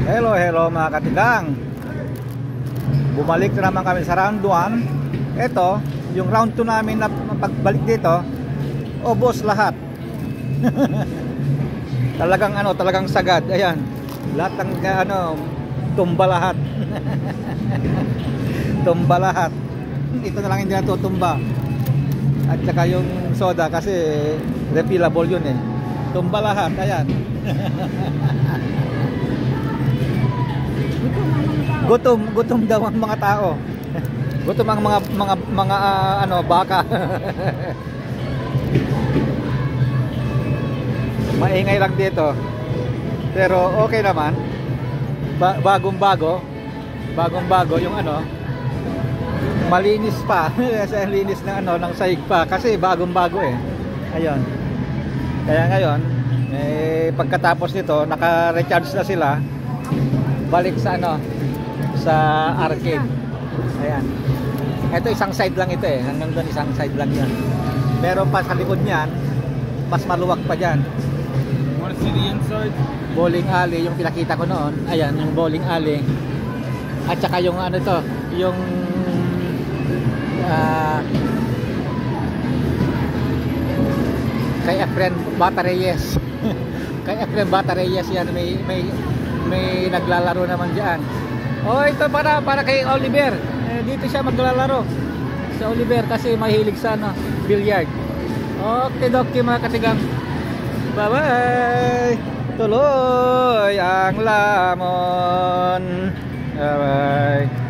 Hello, hello mga katigang. Bumalik na naman kami sa round 1. Ito, yung round 2 namin na pagbalik dito, ubos lahat. Talagang sagad. Ayan. Lahat ng tumba lahat. Tumba lahat. Ito na lang hindi natutumba. At saka yung soda kasi refillable yun eh. Tumba lahat. Ayan. Gutom daw ang mga tao. Gutom ang mga baka. Maingay lang dito. Pero okay naman. Bagong-bago yung malinis pa. Sa linis ng ng sahig pa kasi bagong-bago eh. Ayun. Kaya ngayon, pagkatapos nito, naka-recharge na sila. Balik sa sa arcade. Ayan. Ito isang side lang ito eh. Hanggang doon isang side lang 'yan. Pero pa sa likod niyan, mas maluwag pa diyan. Wanna see the inside? Bowling alley yung pinakita ko noon. Ayan, yung bowling alley. At saka yung yung kay Efren Batareyes. Kay Efren Batareyes yan may naglalaro naman diyan. Oh, ito para kay Oliver. Dito siya maglalaro. Sa Oliver kasi mahilig sa billiard. Okay, doki mga katigang. Bye-bye. Tuloy ang lamon. Bye-bye.